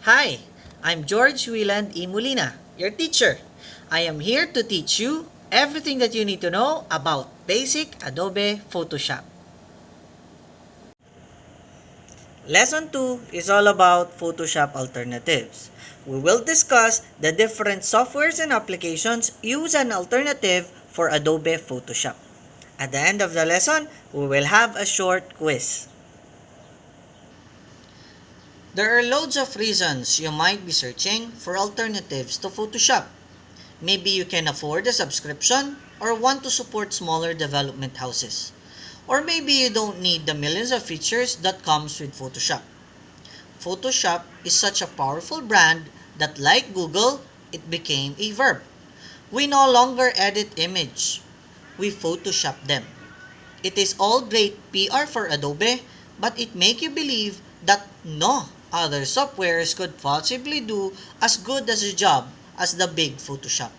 Hi, I'm George Wieland E. Molina, your teacher. I am here to teach you everything that you need to know about basic Adobe Photoshop. Lesson 2 is all about Photoshop Alternatives. We will discuss the different softwares and applications use an alternative for Adobe Photoshop. At the end of the lesson, we will have a short quiz. There are loads of reasons you might be searching for alternatives to Photoshop. Maybe you can afford a subscription or want to support smaller development houses. Or maybe you don't need the millions of features that comes with Photoshop. Photoshop is such a powerful brand that, like Google, it became a verb. We no longer edit image. We Photoshop them. It is all great PR for Adobe, but it make you believe that no other softwares could possibly do as good as a job as the big Photoshop.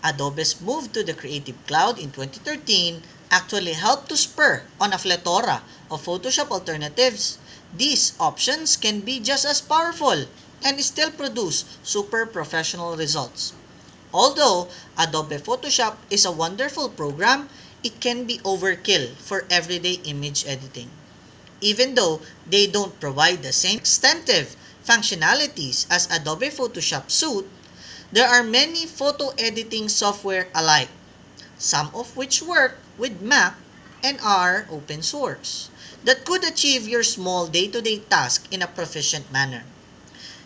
Adobe's move to the Creative Cloud in 2013 actually helped to spur on a plethora of Photoshop alternatives. These options can be just as powerful and still produce super professional results. Although Adobe Photoshop is a wonderful program, it can be overkill for everyday image editing. Even though they don't provide the same extensive functionalities as Adobe Photoshop Suite, there are many photo editing software alike, some of which work with Mac and are open source, that could achieve your small day-to-day task in a proficient manner.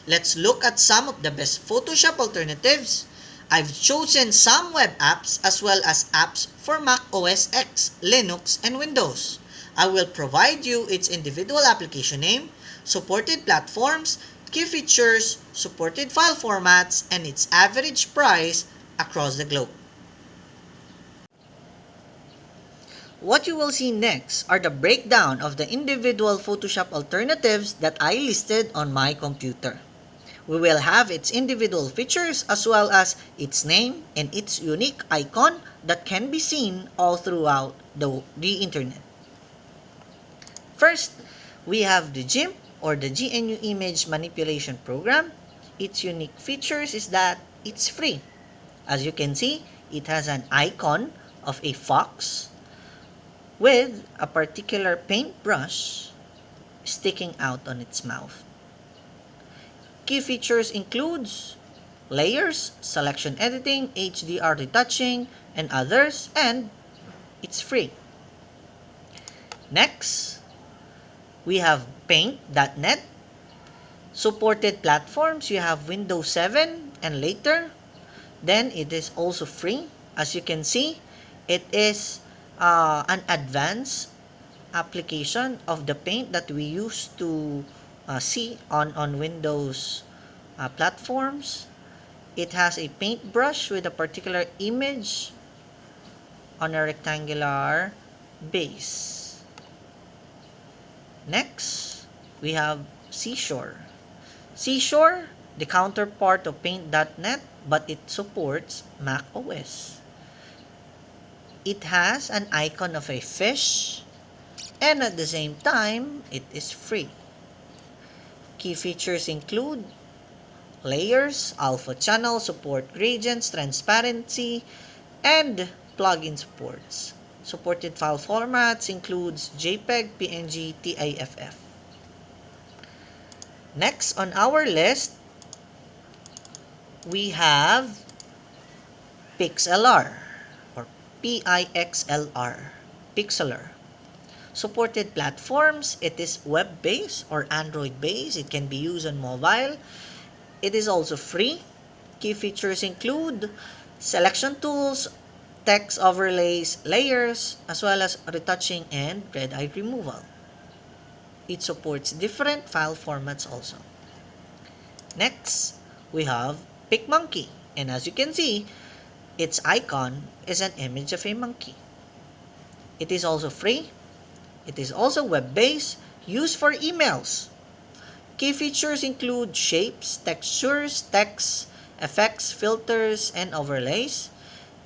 Let's look at some of the best Photoshop alternatives. I've chosen some web apps as well as apps for Mac OS X, Linux, and Windows. I will provide you its individual application name, supported platforms, key features, supported file formats, and its average price across the globe. What you will see next are the breakdown of the individual Photoshop alternatives that I listed on my computer. We will have its individual features as well as its name and its unique icon that can be seen all throughout the internet. First, we have the GIMP or the GNU Image Manipulation Program. Its unique features is that it's free. As you can see, it has an icon of a fox with a particular paintbrush sticking out on its mouth. Key features includes layers, selection editing, HDR retouching, and others, and it's free. Next, we have Paint.net. Supported platforms, you have Windows 7 and later. Then it is also free. As you can see, it is an advanced application of the Paint that we used to see on Windows platforms. It has a paintbrush with a particular image on a rectangular base. Next, we have Seashore. Seashore, the counterpart of Paint.net, but it supports Mac OS. It has an icon of a fish, and at the same time, it is free. Key features include layers, alpha channel, support gradients, transparency, and plugin supports. Supported file formats includes JPEG, PNG, TIFF. Next on our list, we have Pixlr or PIXLR. Pixlr. Supported platforms, it is web-based or Android-based. It can be used on mobile. It is also free. Key features include selection tools, text overlays, layers, as well as retouching and red eye removal. It supports different file formats also. Next, we have PicMonkey. And as you can see, its icon is an image of a monkey. It is also free. It is also web-based, used for emails. Key features include shapes, textures, text, effects, filters, and overlays.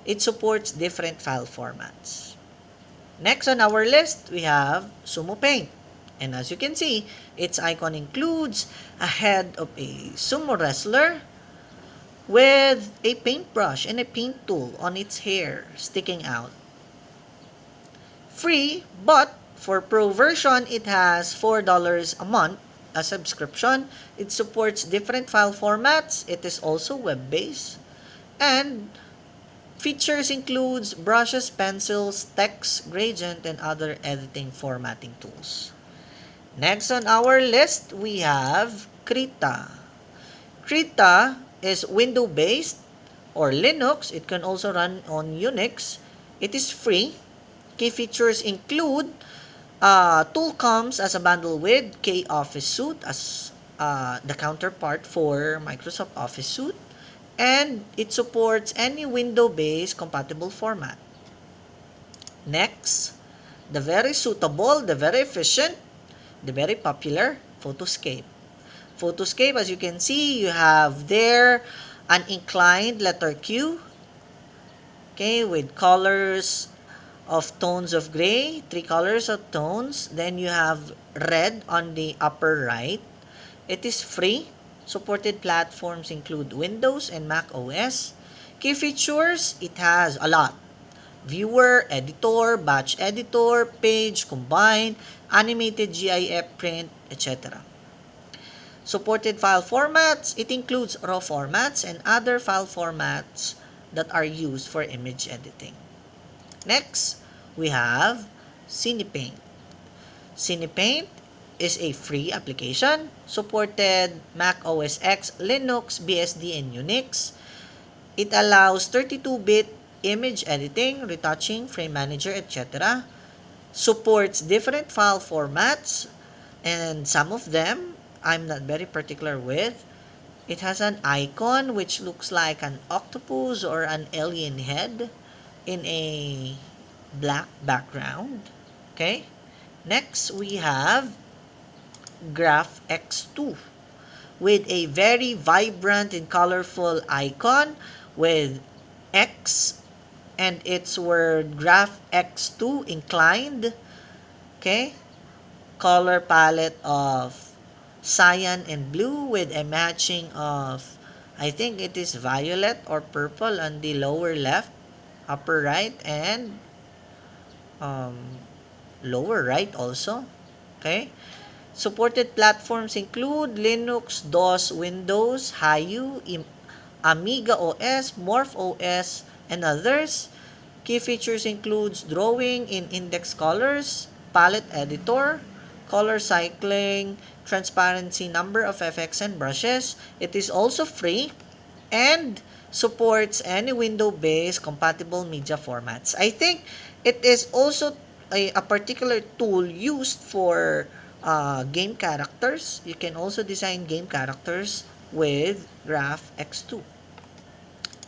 It supports different file formats. Next on our list, we have Sumo Paint. And as you can see, its icon includes a head of a sumo wrestler with a paintbrush and a paint tool on its hair sticking out. Free, but for Pro version, it has $4 a month a subscription. It supports different file formats. It is also web-based. And features includes brushes, pencils, text, gradient, and other editing formatting tools. Next on our list, we have Krita. Krita is window-based or Linux. It can also run on Unix. It is free. Key features include tool comes as a bundle with K-Office Suite as the counterpart for Microsoft Office Suite, and it supports any window-based compatible format. Next, the very suitable, the very efficient, the very popular Photoscape. Photoscape, as you can see, you have there an inclined letter Q, okay, with colors of tones of gray, 3 colors of tones. Then you have red on the upper right. It is free. Supported platforms include Windows and Mac OS. Key features, it has a lot. Viewer, editor, batch editor, page, combine, animated GIF, print, etc. Supported file formats, it includes raw formats and other file formats that are used for image editing. Next, we have CinePaint. CinePaint is a free application, supported Mac OS X, Linux, BSD, and Unix. It allows 32-bit image editing, retouching, frame manager, etc. Supports different file formats, and some of them I'm not very particular with. It has an icon which looks like an octopus or an alien head in a black background. Okay. Next, we have Graph X2 with a very vibrant and colorful icon with X and its word Graph X2 inclined. Okay. Color palette of cyan and blue with a matching of, I think it is violet or purple on the lower left, upper right, and lower right also. Okay. Supported platforms include Linux, DOS, Windows, Hayu, Amiga OS, Morph OS, and others. Key features includes drawing in index colors, palette editor, color cycling, transparency, number of effects and brushes. It is also free and supports any window-based compatible media formats. I think it is also a particular tool used for game characters. You can also design game characters with Graph X2.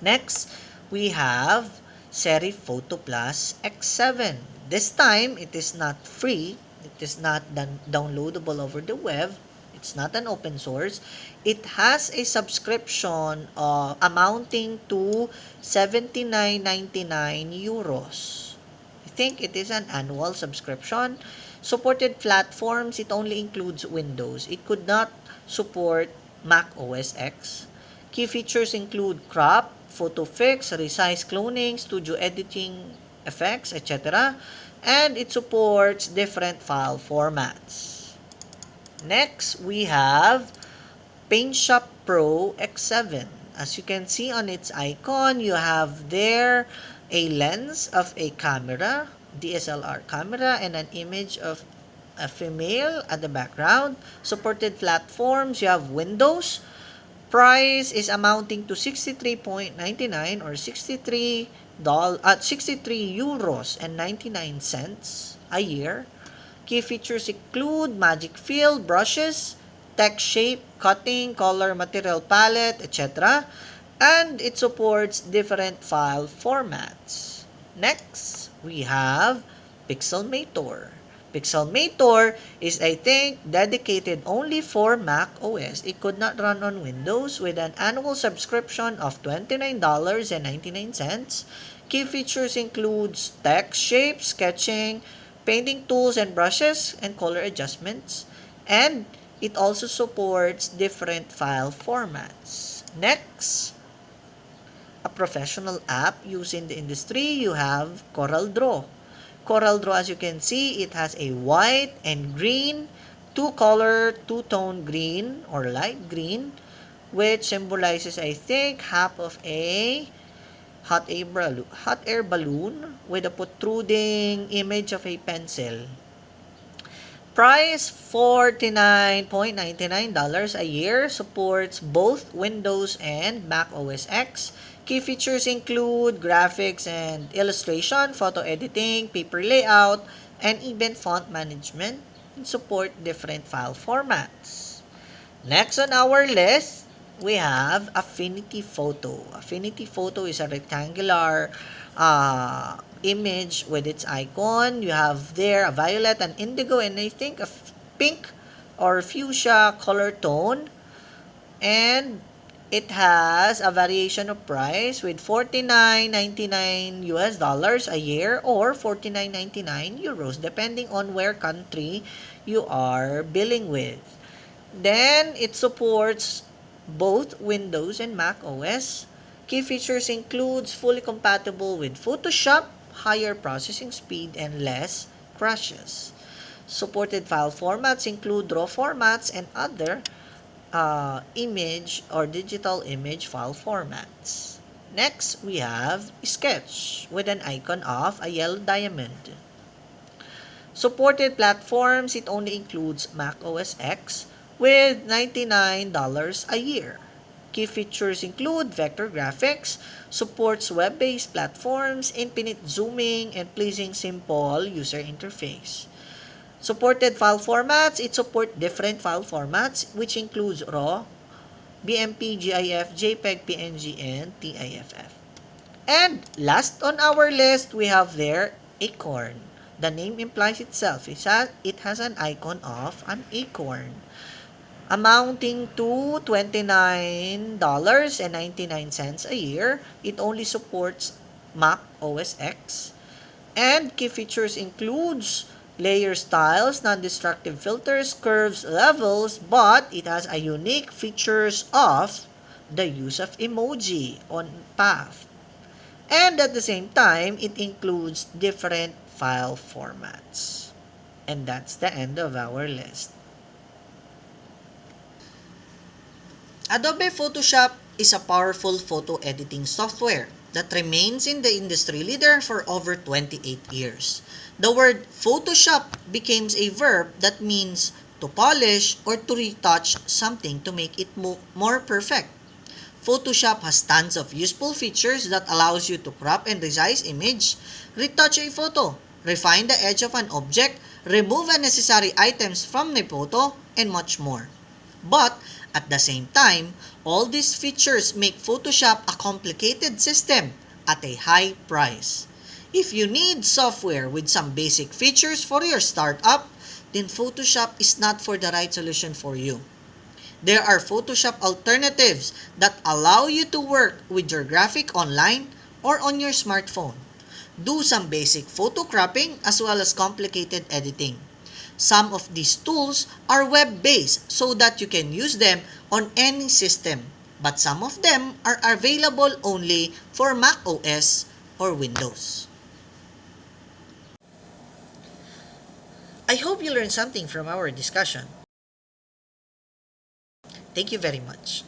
Next, we have Serif Photo Plus X7. This time, it is not free. It is not downloadable over the web. It's not an open source. It has a subscription amounting to 79.99 euros. I think it is an annual subscription. Supported platforms, it only includes Windows. It could not support Mac OS X. Key features include crop, photo fix, resize cloning, studio editing effects, etc. And it supports different file formats. Next, we have PaintShop Pro X7. As you can see on its icon, you have there a lens of a camera, DSLR camera, and an image of a female at the background. Supported platforms, you have Windows. Price is amounting to 63.99 or 63 euros and 99 cents a year. Key features include magic fill, brushes, text shape, cutting, color, material palette, etc. And it supports different file formats. Next, we have Pixelmator. Pixelmator is, I think, dedicated only for Mac OS. It could not run on Windows with an annual subscription of $29.99. Key features includes text, shape, sketching, painting tools and brushes, and color adjustments. And it also supports different file formats. Next, a professional app used in the industry, you have CorelDRAW. CorelDRAW, as you can see, it has a white and green, two-color, two-tone green or light green, which symbolizes, I think, half of a hot air balloon with a protruding image of a pencil. Price $49.99 a year, supports both Windows and Mac OS X. Key features include graphics and illustration, photo editing, paper layout, and even font management, and support different file formats. Next on our list, we have Affinity Photo. Affinity Photo is a rectangular image with its icon. You have there a violet, an indigo, and I think a pink or fuchsia color tone. And it has a variation of price with $49.99 US dollars a year or 49.99 euros depending on where country you are billing with. Then, it supports both Windows and Mac OS. Key features includes fully compatible with Photoshop, higher processing speed, and less crashes. Supported file formats include RAW formats and other image or digital image file formats. Next, we have Sketch with an icon of a yellow diamond. Supported platforms, it only includes Mac OS X with $99 a year. Key features include vector graphics, supports web-based platforms, infinite zooming, and pleasing simple user interface. Supported file formats, it supports different file formats which includes RAW, BMP, GIF, JPEG, PNG, and TIFF. And last on our list, we have there Acorn. The name implies itself. It has an icon of an acorn, amounting to $29.99 a year. It only supports Mac OS X. And key features includes layer styles, non-destructive filters, curves, levels, but it has a unique features of the use of emoji on path. And at the same time, it includes different file formats. And that's the end of our list. Adobe Photoshop is a powerful photo editing software that remains in the industry leader for over 28 years. The word Photoshop becomes a verb that means to polish or to retouch something to make it more perfect. Photoshop has tons of useful features that allows you to crop and resize image, retouch a photo, refine the edge of an object, remove unnecessary items from the photo, and much more. But at the same time, all these features make Photoshop a complicated system at a high price. If you need software with some basic features for your startup, then Photoshop is not for the right solution for you. There are Photoshop alternatives that allow you to work with your graphic online or on your smartphone. Do some basic photo cropping as well as complicated editing. Some of these tools are web-based so that you can use them on any system, but some of them are available only for Mac OS or Windows. I hope you learned something from our discussion. Thank you very much.